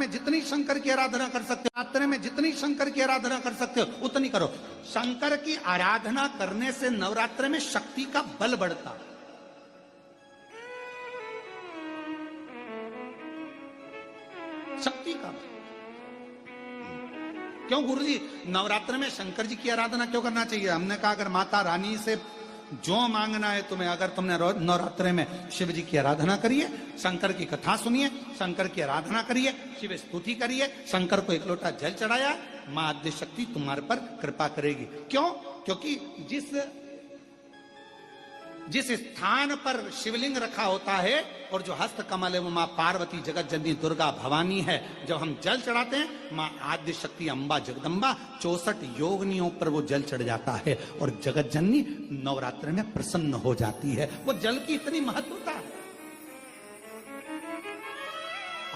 में जितनी शंकर की आराधना कर सकते हो, नवरात्रे में जितनी शंकर की आराधना कर सकते हो उतनी करो। शंकर की आराधना करने से नवरात्रे में शक्ति का बल बढ़ता है। शक्ति का बल। क्यों गुरुजी नवरात्र में शंकर जी की आराधना क्यों करना चाहिए? हमने कहा अगर माता रानी से जो मांगना है तुम्हें, अगर तुमने नवरात्रे में शिव जी की आराधना करिए, शंकर की कथा सुनिए, शंकर की आराधना करिए, शिव स्तुति करिए, शंकर को एक लोटा जल चढ़ाया, मां आद्य शक्ति तुम्हारे पर कृपा करेगी। क्यों? क्योंकि जिस स्थान पर शिवलिंग रखा होता है और जो हस्त कमल है वो मां पार्वती जगत जननी दुर्गा भवानी है। जब हम जल चढ़ाते हैं मां आद्य शक्ति अम्बा जगदम्बा 64 योगिनियों पर वो जल चढ़ जाता है और जगत जननी नवरात्र में प्रसन्न हो जाती है। वो जल की इतनी महत्वता है।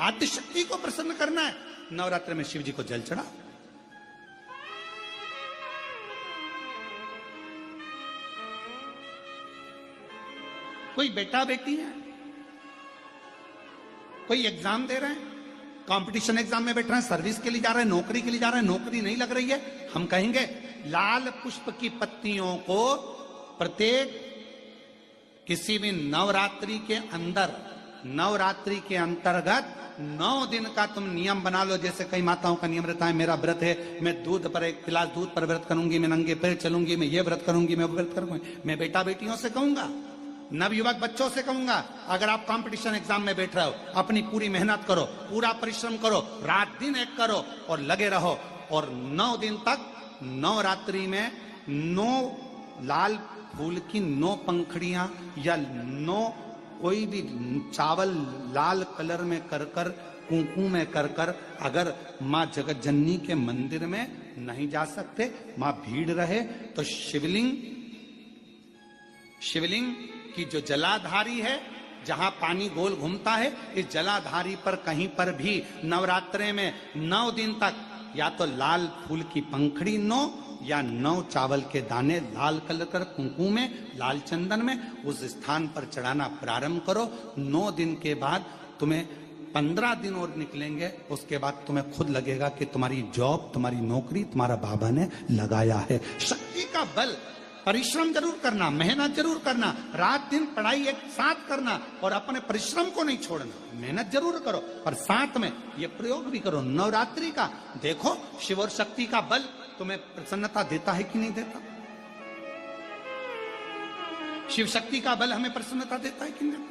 आद्य शक्ति को प्रसन्न करना है, नवरात्र में शिव जी को जल चढ़ा। कोई बेटा बेटी है, कोई एग्जाम दे रहे हैं, कंपटीशन एग्जाम में बैठ रहे हैं, सर्विस के लिए जा रहे हैं, नौकरी के लिए जा रहे हैं, नौकरी नहीं लग रही है, हम कहेंगे लाल पुष्प की पत्तियों को प्रत्येक किसी भी नवरात्रि के अंतर्गत 9 दिन का तुम नियम बना लो। जैसे कई माताओं का नियम रहता है, मेरा व्रत है, मैं दूध पर 1 गिलास दूध पर व्रत करूंगी, मैं नंगे पैर चलूंगी, मैं ये व्रत करूंगी, मैं वो व्रत करूंगी। मैं बेटा बेटियों से कहूंगा, नवयुवक बच्चों से कहूंगा, अगर आप कंपटीशन एग्जाम में बैठ रहे हो, अपनी पूरी मेहनत करो, पूरा परिश्रम करो, रात दिन एक करो और लगे रहो। और 9 दिन तक नवरात्रि में 9 लाल फूल की 9 पंखड़ियां या 9 कोई भी चावल लाल कलर में कर कुंकू में कर अगर मां जगत जननी के मंदिर में नहीं जा सकते, मां भीड़ रहे तो शिवलिंग की जो जलाधारी है, जहां पानी गोल घूमता है, इस जलाधारी पर कहीं पर भी नवरात्रे में 9 दिन तक या तो लाल फूल की पंखड़ी 9 या 9 चावल के दाने लाल कलर कर कुंकू में, लाल चंदन में उस स्थान पर चढ़ाना प्रारंभ करो। 9 दिन के बाद तुम्हें 15 दिन और निकलेंगे, उसके बाद तुम्हें खुद लगेगा कि तुम्हारी जॉब, तुम्हारी नौकरी तुम्हारा बाबा ने लगाया है। शक्ति का बल। परिश्रम जरूर करना, मेहनत जरूर करना, रात दिन पढ़ाई एक साथ करना और अपने परिश्रम को नहीं छोड़ना। मेहनत जरूर करो पर साथ में ये प्रयोग भी करो नवरात्रि का। देखो शिव और शक्ति का बल तुम्हें प्रसन्नता देता है कि नहीं देता? शिव शक्ति का बल हमें प्रसन्नता देता है कि नहीं देता?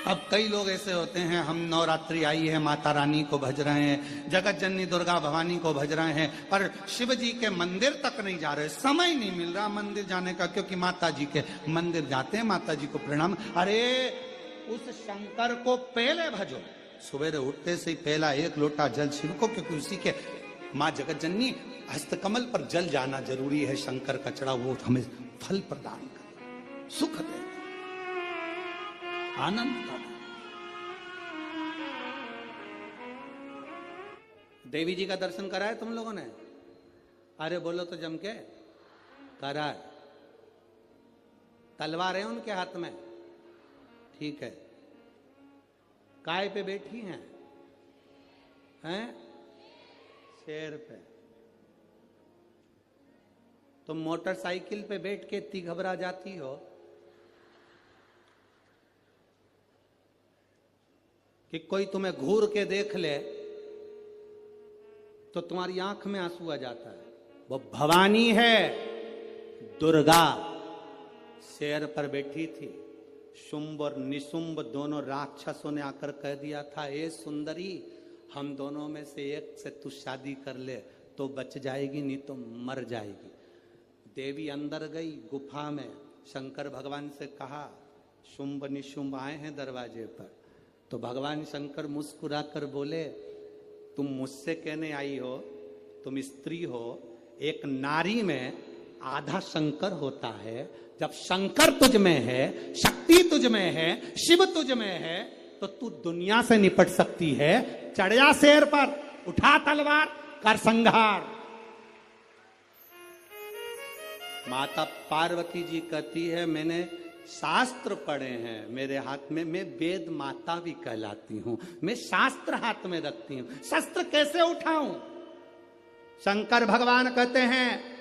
अब कई लोग ऐसे होते हैं, हम नवरात्रि आई है, माता रानी को भज रहे हैं, जगत जननी दुर्गा भवानी को भज रहे हैं, पर शिव जी के मंदिर तक नहीं जा रहे, समय नहीं मिल रहा मंदिर जाने का, क्योंकि माता जी के मंदिर जाते हैं, माता जी को प्रणाम। अरे उस शंकर को पहले भजो, सवेरे उठते से ही पहला 1 लोटा जल शिव को, क्योंकि उसी के माँ जगत जननी हस्तकमल पर जल जाना जरूरी है। शंकर का चढ़ा वो हमें फल प्रदान करे, सुख दे, आनंद का। देवी जी का दर्शन करा है तुम लोगों ने? अरे बोलो तो जम के करा है। तलवार है उनके हाथ में, ठीक है। काय पे बैठी हैं? शेर पे। तुम मोटरसाइकिल पे बैठ के इतनी घबरा जाती हो कि कोई तुम्हें घूर के देख ले तो तुम्हारी आंख में आंसू आ जाता है। वो भवानी है, दुर्गा शेर पर बैठी थी। शुंभ और निशुंभ दोनों राक्षसों ने आकर कह दिया था, ए सुंदरी, हम दोनों में से एक से तू शादी कर ले तो बच जाएगी, नहीं तो मर जाएगी। देवी अंदर गई गुफा में, शंकर भगवान से कहा, शुंभ निशुंभ आए हैं दरवाजे पर। तो भगवान शंकर मुस्कुरा कर बोले, तुम मुझसे कहने आई हो, तुम स्त्री हो, एक नारी में आधा शंकर होता है। जब शंकर तुझ में है, शक्ति तुझ में है, शिव तुझ में है, तो तू दुनिया से निपट सकती है। चढ़ जा शेर पर, उठा तलवार, कर संहार। माता पार्वती जी कहती है, मैंने शास्त्र पढ़े हैं मेरे हाथ में, मैं वेद माता भी कहलाती हूं, मैं शास्त्र हाथ में रखती हूं, शस्त्र कैसे उठाऊं? शंकर भगवान कहते हैं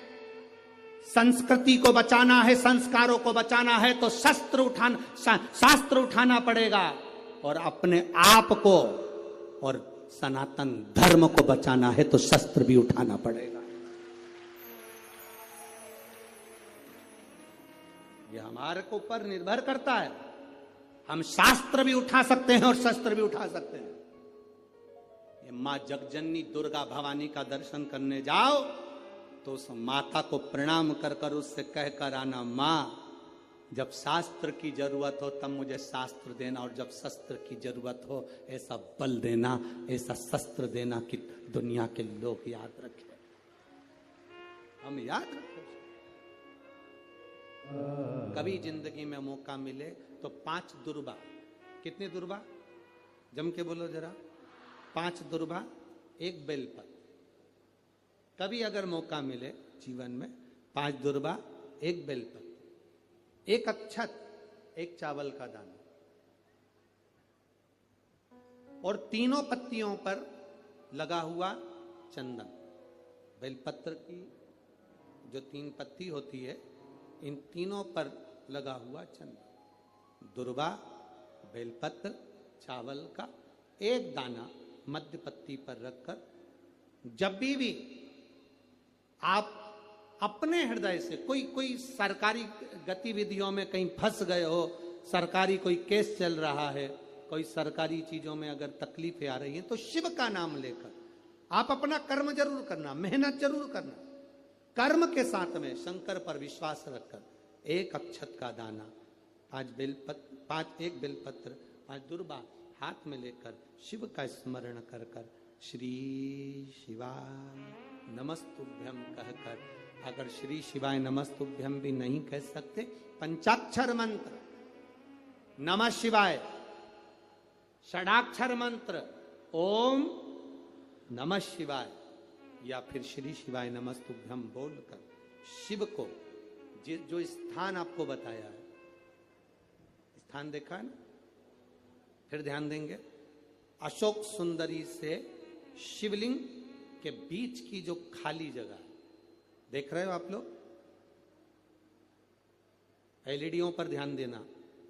संस्कृति को बचाना है, संस्कारों को बचाना है तो शास्त्र उठाना पड़ेगा, और अपने आप को और सनातन धर्म को बचाना है तो शस्त्र भी उठाना पड़ेगा। यह हमारे को ऊपर निर्भर करता है। हम शास्त्र भी उठा सकते हैं और शस्त्र भी उठा सकते हैं। ये मां जगजननी दुर्गा भवानी का दर्शन करने जाओ तो उस माता को प्रणाम कर कर उससे कहकर आना, मां जब शास्त्र की जरूरत हो तब मुझे शास्त्र देना, और जब शस्त्र की जरूरत हो ऐसा बल देना, ऐसा शस्त्र देना कि दुनिया के लोग याद रखें, हम याद रखें। कभी जिंदगी में मौका मिले तो 5 दुर्बा, कितनी दुर्बा जम के बोलो जरा, 5 दुर्बा 1 बेलपत्र। कभी अगर मौका मिले जीवन में 5 दुर्बा 1 बेलपत्र, 1 अक्षत, 1 चावल का दाना, और तीनों पत्तियों पर लगा हुआ चंदन। बेलपत्र की जो 3 पत्ती होती है, इन तीनों पर लगा हुआ चंदन, दुर्बा, बेलपत्र, चावल का 1 दाना मध्य पत्ती पर रखकर, जब भी आप अपने हृदय से कोई सरकारी गतिविधियों में कहीं फंस गए हो, सरकारी कोई केस चल रहा है, कोई सरकारी चीजों में अगर तकलीफें आ रही हैं, तो शिव का नाम लेकर आप अपना कर्म जरूर करना, मेहनत जरूर करना। कर्म के साथ में शंकर पर विश्वास रखकर 1 अक्षत का दाना, 1 बेलपत्र, 5 दुर्बा हाथ में लेकर शिव का स्मरण कर कर श्री शिवाय नमस्तुभ्यम कहकर, अगर श्री शिवाय नमस्तुभ्यम भी नहीं कह सकते, पंचाक्षर मंत्र नमः शिवाय, षडाक्षर मंत्र ओम नमः शिवाय, या फिर श्री शिवाय नमस्तुभ्यम बोलकर शिव को जो स्थान आपको बताया है, स्थान देखा है ना, फिर ध्यान देंगे, अशोक सुंदरी से शिवलिंग के बीच की जो खाली जगह देख रहे हो आप लोग, एलईडीओं पर ध्यान देना।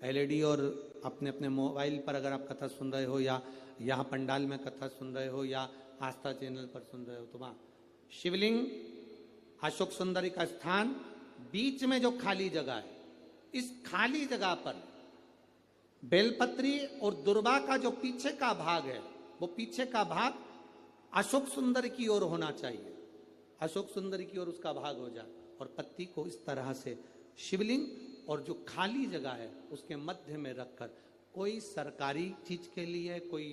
एलईडी और अपने अपने मोबाइल पर अगर आप कथा सुन रहे हो, या यहाँ पंडाल में कथा सुन रहे हो, या आस्था चैनल पर सुन रहे हो, तो वहां शिवलिंग, अशोक सुंदरी का स्थान, बीच में जो खाली जगह है, इस खाली जगह पर बेलपत्री और दुर्बा का जो पीछे का भाग है, वो पीछे का भाग अशोक सुंदर की ओर होना चाहिए, अशोक सुंदर की ओर उसका भाग हो जाए, और पत्ती को इस तरह से शिवलिंग और जो खाली जगह है उसके मध्य में रखकर, कोई सरकारी चीज के लिए, कोई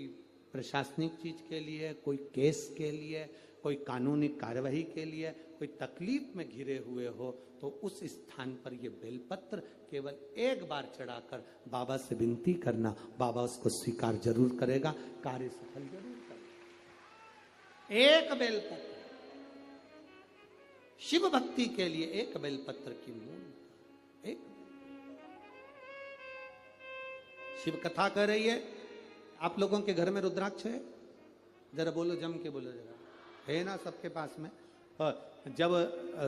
प्रशासनिक चीज के लिए, कोई केस के लिए, कोई कानूनी कार्यवाही के लिए, कोई तकलीफ में घिरे हुए हो, तो उस स्थान पर ये बेलपत्र केवल 1 बार चढ़ाकर बाबा से विनती करना, बाबा उसको स्वीकार जरूर करेगा, कार्य सफल जरूर करेगा। 1 बेलपत्र शिव भक्ति के लिए, 1 बेलपत्र की मूल, 1 शिव कथा कर रही है। आप लोगों के घर में रुद्राक्ष है? जरा बोलो, जम के बोलो जरा, है ना सबके पास में? जब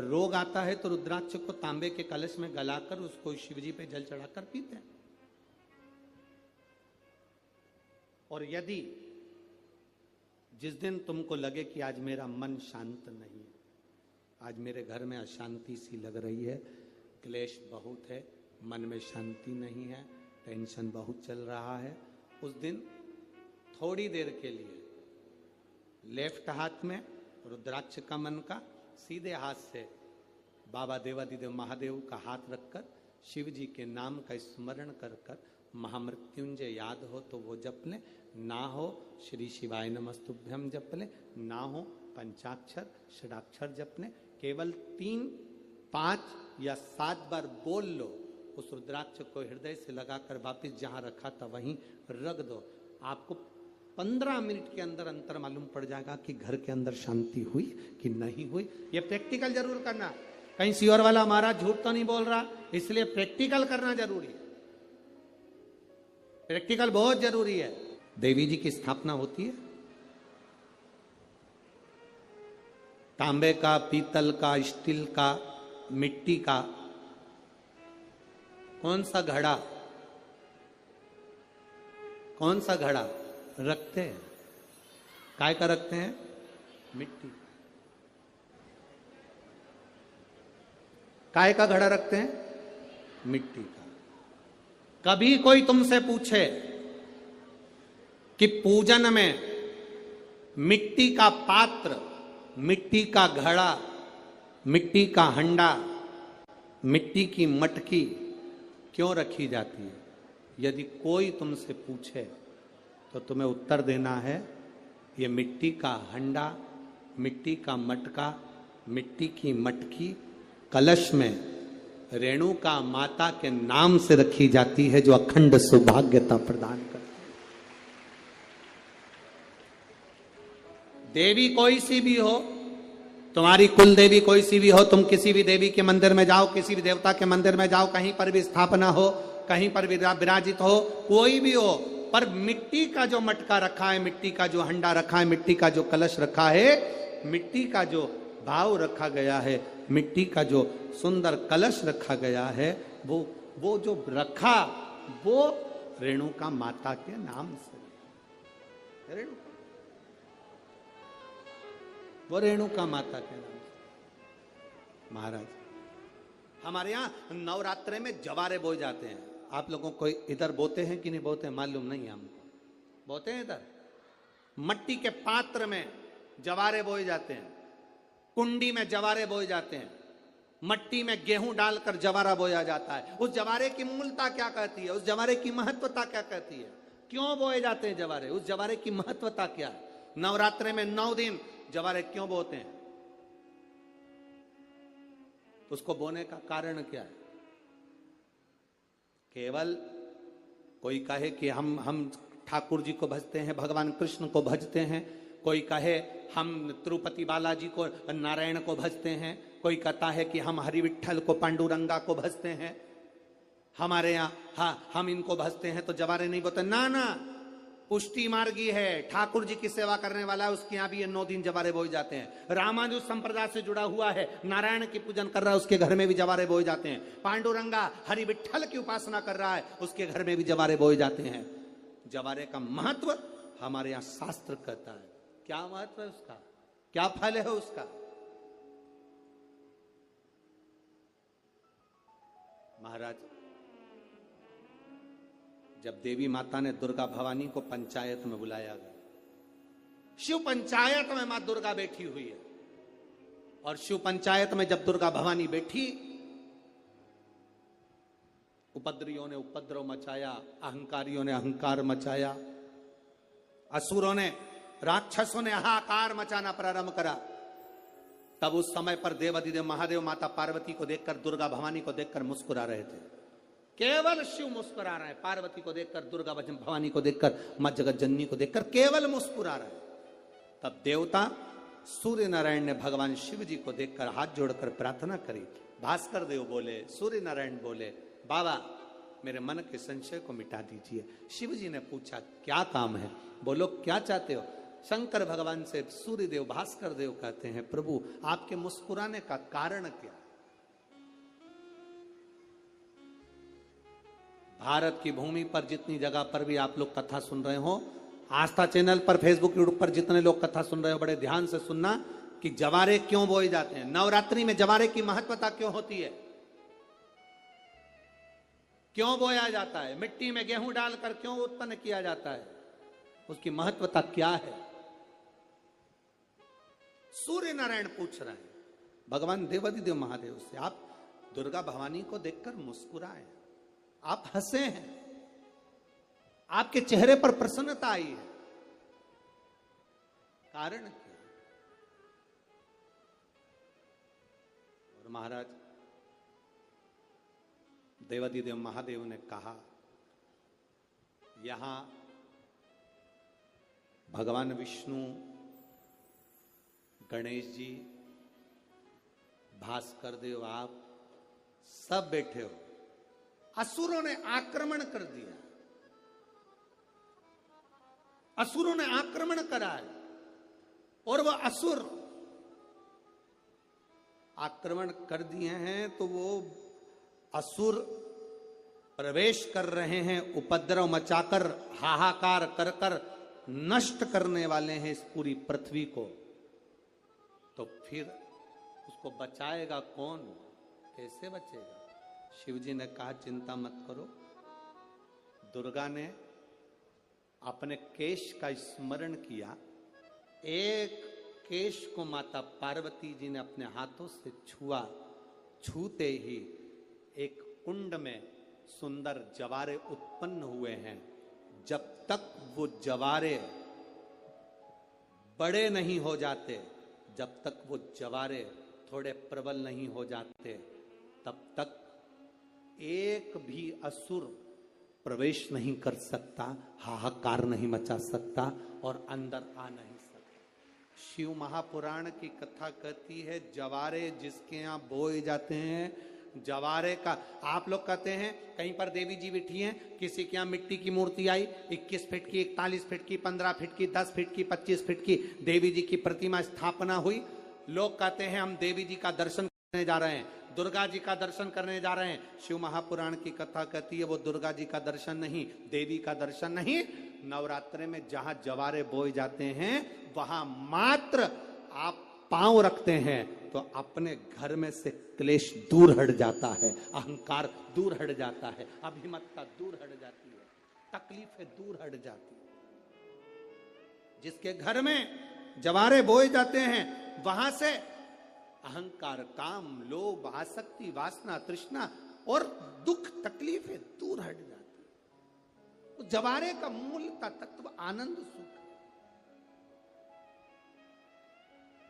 रोग आता है तो रुद्राक्ष को तांबे के कलश में गलाकर उसको शिवजी पे जल चढ़ाकर पीते हैं। और यदि जिस दिन तुमको लगे कि आज मेरा मन शांत नहीं है, आज मेरे घर में अशांति सी लग रही है, क्लेश बहुत है, मन में शांति नहीं है, टेंशन बहुत चल रहा है, उस दिन थोड़ी देर के लिए लेफ्ट हाथ में रुद्राक्ष का मन का, सीधे हाथ से बाबा देवादिदेव महादेव का हाथ रखकर शिव जी के नाम का स्मरण कर कर महामृत्युंजय याद हो तो वो जप ले, ना हो श्री शिवाय नमस्तुभ्यम जप ले, ना हो पंचाक्षर षडाक्षर जप ले, केवल 3, 5 या 7 बार बोल लो, उस रुद्राक्ष को हृदय से लगाकर वापिस जहां रखा था वहीं रख दो। आपको 15 मिनट के अंदर अंतर मालूम पड़ जाएगा कि घर के अंदर शांति हुई कि नहीं हुई। ये प्रैक्टिकल जरूर करना, कहीं सियोर वाला हमारा झूठ तो नहीं बोल रहा, इसलिए प्रैक्टिकल करना जरूरी है। प्रैक्टिकल बहुत जरूरी है। देवी जी की स्थापना होती है, तांबे का, पीतल का, स्टील का, मिट्टी का, कौन सा घड़ा, कौन सा घड़ा रखते हैं? काय का रखते हैं? मिट्टी। काय का घड़ा रखते हैं? मिट्टी का। कभी कोई तुमसे पूछे कि पूजन में मिट्टी का पात्र, मिट्टी का घड़ा, मिट्टी का हंडा, मिट्टी की मटकी क्यों रखी जाती है, यदि कोई तुमसे पूछे तो तुम्हें उत्तर देना है, ये मिट्टी का हंडा, मिट्टी का मटका, मिट्टी की मटकी कलश में रेणुका माता के नाम से रखी जाती है, जो अखंड सौभाग्यता प्रदान करती है। देवी कोई सी भी हो, तुम्हारी कुल देवी कोई सी भी हो, तुम किसी भी देवी के मंदिर में जाओ, किसी भी देवता के मंदिर में जाओ, कहीं पर भी स्थापना हो, कहीं पर भी विराजित हो, कोई भी हो, पर मिट्टी का जो मटका रखा है, मिट्टी का जो हंडा रखा है, मिट्टी का जो कलश रखा है, मिट्टी का जो भाव रखा गया है, मिट्टी का जो सुंदर कलश रखा गया है, वो जो रखा, वो रेणुका माता के नाम से, वो रेणुका माता के नाम से। महाराज, हमारे यहां नवरात्रे में जवारे बोए जाते हैं। आप लोगों को इधर बोते हैं कि नहीं बोते, मालूम नहीं हमको। बोते हैं इधर, मट्टी के पात्र में जवारे बोए जाते हैं, कुंडी में जवारे बोए जाते हैं, मट्टी में गेहूं डालकर जवारा बोया जाता है। उस जवारे की मूलता क्या कहती है, उस जवारे की महत्वता क्या कहती है, क्यों बोए जाते हैं जवारे, उस जवारे की महत्वता क्या है? नवरात्रे में 9 दिन जवारे क्यों बोते हैं, उसको बोने का कारण क्या है? केवल कोई कहे कि हम ठाकुर जी को भजते हैं, भगवान कृष्ण को भजते हैं, कोई कहे हम तिरुपति बालाजी को, नारायण को भजते हैं, कोई कहता है कि हम हरि विठल को, पांडुरंगा को भजते हैं, हमारे यहाँ हाँ हम इनको भजते हैं तो जवारे नहीं बोते। ना ना, पुष्टि मार्गी है, ठाकुर जी की सेवा करने वाला है, उसके यहाँ भी ये 9 दिन जवारे बोए जाते हैं। रामानुज संप्रदाय से जुड़ा हुआ है, नारायण की पूजन कर रहा है, उसके घर में भी जवारे बोए जाते हैं। पांडुरंगा हरि विठल की उपासना कर रहा है, उसके घर में भी जवारे बोए जाते हैं। जवारे का महत्व हमारे यहाँ शास्त्र कहता है। क्या महत्व है उसका, क्या फल है उसका? महाराज, जब देवी माता ने दुर्गा भवानी को पंचायत में बुलाया गया, शिव पंचायत में मां दुर्गा बैठी हुई है, और शिव पंचायत में जब दुर्गा भवानी बैठी, उपद्रवियों ने उपद्रव मचाया, अहंकारियों ने अहंकार मचाया, असुरों ने, राक्षसों ने हाहाकार मचाना प्रारंभ करा। तब उस समय पर देवाधिदेव महादेव माता पार्वती को देखकर, दुर्गा भवानी को देखकर मुस्कुरा रहे थे। केवल शिव मुस्कुरा रहे हैं, पार्वती को देखकर, दुर्गा भवानी को देखकर, मां जगत जननी को देखकर केवल मुस्कुरा रहे हैं। तब देवता सूर्य नारायण ने भगवान शिव जी को देखकर हाथ जोड़कर प्रार्थना करी। भास्कर देव बोले, सूर्य नारायण बोले, बाबा मेरे मन के संशय को मिटा दीजिए। शिव जी ने पूछा क्या काम है, बोलो क्या चाहते हो? शंकर भगवान से सूर्य देव, भास्कर देव कहते हैं, प्रभु आपके मुस्कुराने का कारण क्या? भारत की भूमि पर जितनी जगह पर भी आप लोग कथा सुन रहे हो, आस्था चैनल पर, फेसबुक, यूट्यूब पर जितने लोग कथा सुन रहे हो, बड़े ध्यान से सुनना कि जवारे क्यों बोए जाते हैं। नवरात्रि में जवारे की महत्वता क्यों होती है, क्यों बोया जाता है, मिट्टी में गेहूं डालकर क्यों उत्पन्न किया जाता है, उसकी महत्वता क्या है? सूर्य नारायण पूछ रहे हैं भगवान देवाधिदेव महादेव से, आप दुर्गा भवानी को देखकर मुस्कुराए, आप हंसे हैं, आपके चेहरे पर प्रसन्नता आई है, कारण क्या? और महाराज देवाधिदेव महादेव ने कहा, यहां भगवान विष्णु, गणेश जी, भास्कर देव, आप सब बैठे हो। असुरों ने आक्रमण कर दिया, असुरों ने आक्रमण करा है और वह असुर आक्रमण कर दिए हैं, तो वो असुर प्रवेश कर रहे हैं, उपद्रव मचाकर हाहाकार कर कर नष्ट करने वाले हैं इस पूरी पृथ्वी को। तो फिर उसको बचाएगा कौन, कैसे बचेगा? शिव जी ने कहा चिंता मत करो। दुर्गा ने अपने केश का स्मरण किया, एक केश को माता पार्वती जी ने अपने हाथों से छुआ, छूते ही एक कुंड में सुंदर जवारे उत्पन्न हुए हैं। जब तक वो जवारे बड़े नहीं हो जाते, जब तक वो जवारे थोड़े प्रबल नहीं हो जाते, तब तक एक भी असुर प्रवेश नहीं कर सकता, हाहाकार नहीं मचा सकता और अंदर आ नहीं सकता। शिव महापुराण की कथा कहती है, जवारे जिसके यहाँ बोए जाते हैं, जवारे का, आप लोग कहते हैं कहीं पर देवी जी बैठी हैं, किसी के यहाँ मिट्टी की मूर्ति आई 21 फीट की, 41 फीट की, 15 फीट की, 10 फीट की, 25 फीट की देवी जी की प्रतिमा स्थापना हुई। लोग कहते हैं हम देवी जी का दर्शन करने जा रहे हैं, दुर्गा जी का दर्शन करने जा रहे हैं। शिव महापुराण की कथा कहती है वो दुर्गा जी का दर्शन नहीं, देवी का दर्शन नहीं। नवरात्रे में जहां जवारे बोए जाते हैं वहां मात्र आप पांव रखते हैं तो अपने घर में से क्लेश दूर हट जाता है, अहंकार दूर हट जाता है, अभिमतता दूर हट जाती है, तकलीफें दूर हट जाती है। जिसके घर में जवारे बोए जाते हैं वहां से अहंकार, काम, लोभ, आसक्ति, वासना, तृष्णा और दुख, तकलीफें दूर हट जाती है। तो जवारे का मूल तत्व आनंद, सुख।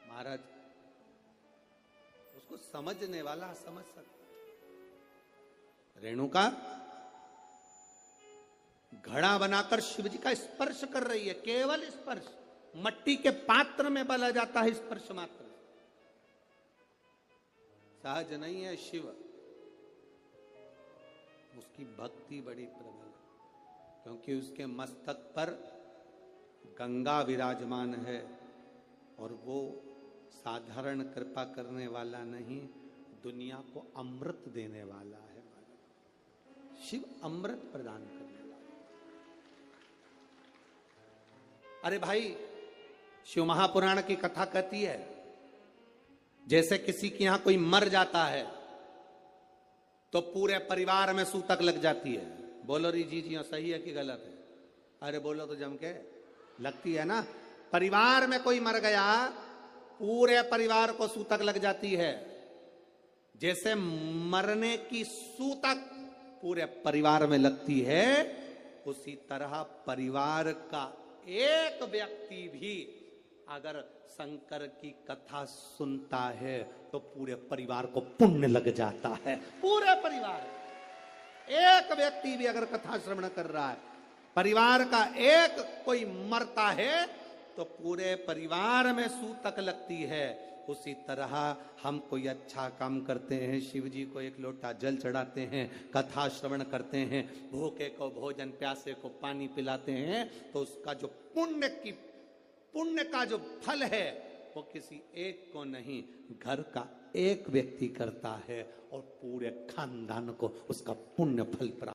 महाराज उसको समझने वाला समझ सकता। रेणुका घड़ा बनाकर शिव जी का स्पर्श कर रही है, केवल स्पर्श, मट्टी के पात्र में बला जाता है स्पर्श मात्र, सहज नहीं है। शिव उसकी भक्ति बड़ी प्रबल, क्योंकि उसके मस्तक पर गंगा विराजमान है और वो साधारण कृपा करने वाला नहीं, दुनिया को अमृत देने वाला है। शिव अमृत प्रदान करने वाला। अरे भाई, शिव महापुराण की कथा कहती है जैसे किसी के यहां कोई मर जाता है तो पूरे परिवार में सूतक लग जाती है। बोलो री जी जी सही है कि गलत है? अरे बोलो तो जम के, लगती है ना। परिवार में कोई मर गया, पूरे परिवार को सूतक लग जाती है। जैसे मरने की सूतक पूरे परिवार में लगती है, उसी तरह परिवार का एक व्यक्ति भी अगर शंकर की कथा सुनता है तो पूरे परिवार को पुण्य लग जाता है। पूरे परिवार, एक व्यक्ति भी अगर कथा श्रवण कर रहा है, परिवार का एक कोई मरता है तो पूरे परिवार में सूतक लगती है। उसी तरह हम कोई अच्छा काम करते हैं, शिव जी को एक लोटा जल चढ़ाते हैं, कथा श्रवण करते हैं, भूखे को भोजन, प्यासे को पानी पिलाते हैं, तो उसका जो पुण्य का जो फल है वो किसी एक को नहीं, घर का एक व्यक्ति करता है और पूरे खानदान को उसका पुण्य फल प्राप्त।